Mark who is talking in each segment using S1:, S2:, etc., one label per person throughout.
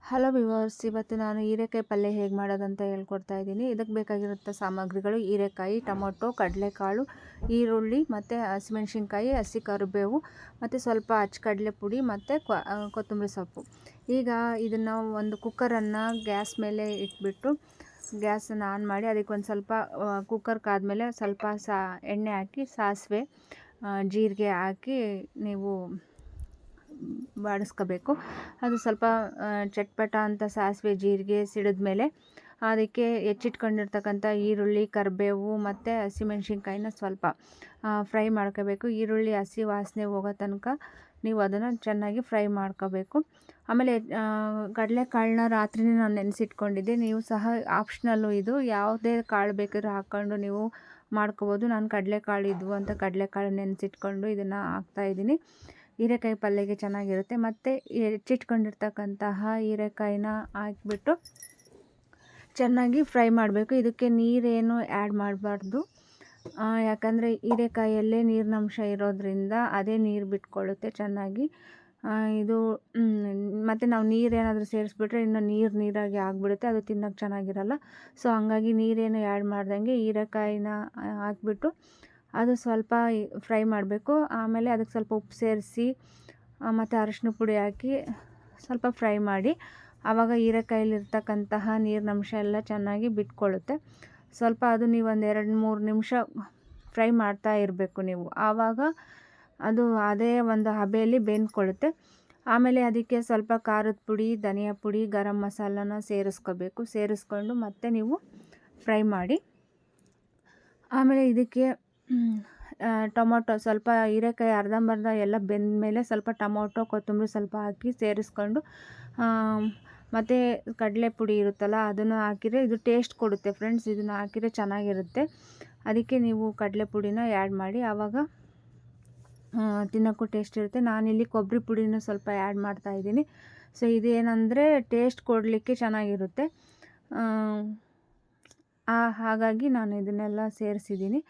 S1: Hello viewers, ಇವತ್ತು ನಾನು ಹೀರೆಕಾಯಿ ಪಲ್ಯ ಹೇಗೆ ಮಾಡೋದಂತ ಹೇಳ್ಕೊಡ್ತಾ ಇದ್ದೀನಿ. ಇದಕ್ಕೆ ಬೇಕಾಗಿರುವಂಥ ಸಾಮಗ್ರಿಗಳು: ಹೀರೆಕಾಯಿ, ಟೊಮೊಟೊ, ಕಡಲೆಕಾಳು, ಈರುಳ್ಳಿ ಮತ್ತು ಹಸಿಮೆಣ್ಸಿನ್ಕಾಯಿ, ಹಸಿ ಕರಿಬೇವು ಮತ್ತು ಸ್ವಲ್ಪ ಕಡಲೆ ಪುಡಿ ಮತ್ತು ಕೊತ್ತಂಬರಿ ಸೊಪ್ಪು. ಈಗ ಇದನ್ನು ಒಂದು ಕುಕ್ಕರನ್ನು ಗ್ಯಾಸ್ ಮೇಲೆ ಇಟ್ಬಿಟ್ಟು ಗ್ಯಾಸನ್ನು ಆನ್ ಮಾಡಿ ಅದಕ್ಕೆ ಒಂದು ಸ್ವಲ್ಪ ಕುಕ್ಕರ್ ಕಾದ್ಮೇಲೆ ಸ್ವಲ್ಪ ಎಣ್ಣೆ ಹಾಕಿ ಸಾಸಿವೆ ಜೀರಿಗೆ ಹಾಕಿ ನೀವು ಬಾಡಿಸ್ಕೋಬೇಕು. ಅದು ಸ್ವಲ್ಪ ಚಟ್ಪಟ ಅಂತ ಸಾಸಿವೆ ಜೀರಿಗೆ ಸಿಡಿದ್ಮೇಲೆ ಅದಕ್ಕೆ ಹೆಚ್ಚಿಟ್ಕೊಂಡಿರ್ತಕ್ಕಂಥ ಈರುಳ್ಳಿ, ಕರಿಬೇವು ಮತ್ತು ಹಸಿಮೆಣ್ಸಿನ್ಕಾಯಿನ ಸ್ವಲ್ಪ ಫ್ರೈ ಮಾಡ್ಕೋಬೇಕು. ಈರುಳ್ಳಿ ಹಸಿ ವಾಸನೆ ಹೋಗೋ ತನಕ ನೀವು ಅದನ್ನು ಚೆನ್ನಾಗಿ ಫ್ರೈ ಮಾಡ್ಕೋಬೇಕು. ಆಮೇಲೆ ಕಡಲೆಕಾಳನ್ನ ರಾತ್ರಿನೇ ನಾನು ನೆನೆಸಿಟ್ಕೊಂಡಿದ್ದೆ. ನೀವು ಸಹ ಆಪ್ಷನಲ್ಲು, ಇದು ಯಾವುದೇ ಕಾಳು ಬೇಕಾದ್ರೂ ಹಾಕ್ಕೊಂಡು ನೀವು ಮಾಡ್ಕೋಬೋದು. ನಾನು ಕಡಲೆಕಾಳು ಇದ್ವು ಅಂತ ಕಡಲೆಕಾಳು ನೆನೆಸಿಟ್ಕೊಂಡು ಇದನ್ನು ಹಾಕ್ತಾಯಿದ್ದೀನಿ. ಹೀರೆಕಾಯಿ ಪಲ್ಯಗೆ ಚೆನ್ನಾಗಿರುತ್ತೆ. ಮತ್ತು ಹೆಚ್ಚಿಟ್ಕೊಂಡಿರ್ತಕ್ಕಂತಹ ಹೀರೆಕಾಯಿನ ಹಾಕಿಬಿಟ್ಟು ಚೆನ್ನಾಗಿ ಫ್ರೈ ಮಾಡಬೇಕು. ಇದಕ್ಕೆ ನೀರೇನು ಆ್ಯಡ್ ಮಾಡಬಾರ್ದು, ಯಾಕಂದರೆ ಹೀರೆಕಾಯಲ್ಲೇ ನೀರಿನಂಶ ಇರೋದ್ರಿಂದ ಅದೇ ನೀರು ಬಿಟ್ಕೊಳ್ಳುತ್ತೆ ಚೆನ್ನಾಗಿ. ಇದು ಮತ್ತು ನಾವು ನೀರೇನಾದರೂ ಸೇರಿಸ್ಬಿಟ್ರೆ ಇನ್ನು ನೀರಾಗಿ ಆಗಿಬಿಡುತ್ತೆ, ಅದು ತಿನ್ನೋಕ್ಕೆ ಚೆನ್ನಾಗಿರಲ್ಲ. ಸೊ ಹಂಗಾಗಿ ನೀರೇನು ಆ್ಯಡ್ ಮಾಡ್ದಂಗೆ ಹೀರೆಕಾಯಿನ ಹಾಕ್ಬಿಟ್ಟು ಅದು ಸ್ವಲ್ಪ ಫ್ರೈ ಮಾಡಬೇಕು. ಆಮೇಲೆ ಅದಕ್ಕೆ ಸ್ವಲ್ಪ ಉಪ್ಪು ಸೇರಿಸಿ ಮತ್ತು ಅರಿಶಿನ ಪುಡಿ ಹಾಕಿ ಸ್ವಲ್ಪ ಫ್ರೈ ಮಾಡಿ. ಆವಾಗ ಹೀರೆಕಾಯಲ್ಲಿರ್ತಕ್ಕಂತಹ ನೀರಿನಂಶ ಎಲ್ಲ ಚೆನ್ನಾಗಿ ಬಿಟ್ಕೊಳ್ಳುತ್ತೆ. ಸ್ವಲ್ಪ ಅದು ನೀವು ಒಂದು 2-3 ನಿಮಿಷ ಫ್ರೈ ಮಾಡ್ತಾ ಇರಬೇಕು ನೀವು. ಆವಾಗ ಅದು ಅದೇ ಒಂದು ಹಬೆಯಲ್ಲಿ ಬೆಂದ್ಕೊಳ್ಳುತ್ತೆ. ಆಮೇಲೆ ಅದಕ್ಕೆ ಸ್ವಲ್ಪ ಖಾರದ ಪುಡಿ, ಧನಿಯಾ ಪುಡಿ, ಗರಂ ಮಸಾಲನ ಸೇರಿಸ್ಕೊಂಡು ಮತ್ತೆ ನೀವು ಫ್ರೈ ಮಾಡಿ. ಆಮೇಲೆ ಇದಕ್ಕೆ ಟೊಮೊಟೊ ಸ್ವಲ್ಪ, ಹೀರೆಕಾಯಿ ಅರ್ಧಂಬರ್ಧ ಎಲ್ಲ ಬೆಂದಮೇಲೆ ಸ್ವಲ್ಪ ಟೊಮೊಟೊ, ಕೊತ್ತಂಬರಿ ಸ್ವಲ್ಪ ಹಾಕಿ ಸೇರಿಸ್ಕೊಂಡು ಮತ್ತು ಕಡಲೆ ಪುಡಿ ಇರುತ್ತಲ್ಲ ಅದನ್ನು ಹಾಕಿದರೆ ಇದು ಟೇಸ್ಟ್ ಕೊಡುತ್ತೆ ಫ್ರೆಂಡ್ಸ್. ಇದನ್ನು ಹಾಕಿದರೆ ಚೆನ್ನಾಗಿರುತ್ತೆ. ಅದಕ್ಕೆ ನೀವು ಕಡಲೆ ಪುಡಿನ ಆ್ಯಡ್ ಮಾಡಿ, ಆವಾಗ ತಿನ್ನೋಕ್ಕೂ ಟೇಸ್ಟ್ ಇರುತ್ತೆ. ನಾನಿಲ್ಲಿ ಕೊಬ್ಬರಿ ಪುಡಿನೂ ಸ್ವಲ್ಪ ಆ್ಯಡ್ ಮಾಡ್ತಾಯಿದ್ದೀನಿ. ಸೊ ಇದೇನೆಂದರೆ ಟೇಸ್ಟ್ ಕೊಡಲಿಕ್ಕೆ ಚೆನ್ನಾಗಿರುತ್ತೆ. ಹಾಗಾಗಿ ನಾನು ಇದನ್ನೆಲ್ಲ ಸೇರಿಸಿದ್ದೀನಿ.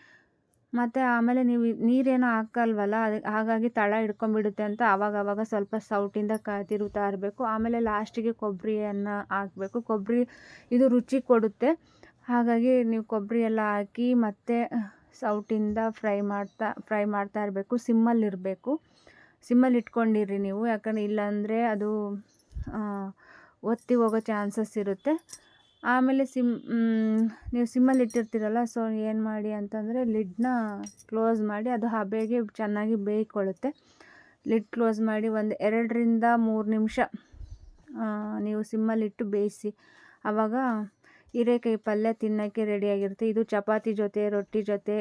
S1: ಮತ್ತು ಆಮೇಲೆ ನೀವು ನೀರೇನೋ ಹಾಕಲ್ವಲ್ಲ, ಹಾಗಾಗಿ ತಳ ಹಿಡ್ಕೊಂಬಿಡುತ್ತೆ ಅಂತ ಆವಾಗವಾಗ ಸ್ವಲ್ಪ ಸೌಟಿಂದ ತಿರುಗ್ತಾ ಇರಬೇಕು. ಆಮೇಲೆ ಲಾಸ್ಟಿಗೆ ಕೊಬ್ಬರಿಯನ್ನು ಹಾಕಬೇಕು. ಕೊಬ್ಬರಿ ಇದು ರುಚಿ ಕೊಡುತ್ತೆ. ಹಾಗಾಗಿ ನೀವು ಕೊಬ್ಬರಿ ಎಲ್ಲ ಹಾಕಿ ಮತ್ತು ಸೌಟಿಂದ ಫ್ರೈ ಮಾಡ್ತಾ ಇರಬೇಕು. ಸಿಮ್ಮಲ್ಲಿ ಇಟ್ಕೊಂಡಿರಿ ನೀವು, ಯಾಕಂದರೆ ಇಲ್ಲಾಂದರೆ ಅದು ಒತ್ತಿ ಹೋಗೋ ಚಾನ್ಸಸ್ ಇರುತ್ತೆ. ಆಮೇಲೆ ನೀವು ಸಿಮ್ಮಲ್ಲಿ ಇಟ್ಟಿರ್ತೀರಲ್ಲ, ಸೊ ಏನು ಮಾಡಿ ಅಂತಂದರೆ ಲಿಡ್ನ ಕ್ಲೋಸ್ ಮಾಡಿ, ಅದು ಹಬೆಗೆ ಚೆನ್ನಾಗಿ ಬೇಯ್ಕೊಳ್ಳುತ್ತೆ. ಲಿಡ್ ಕ್ಲೋಸ್ ಮಾಡಿ ಒಂದು 2-3 ನಿಮಿಷ ನೀವು ಸಿಮ್ಮಲ್ಲಿಟ್ಟು ಬೇಯಿಸಿ. ಆವಾಗ ಹೀರೆಕಾಯಿ ಪಲ್ಯ ತಿನ್ನೋಕ್ಕೆ ರೆಡಿಯಾಗಿರುತ್ತೆ. ಇದು ಚಪಾತಿ ಜೊತೆ, ರೊಟ್ಟಿ ಜೊತೆ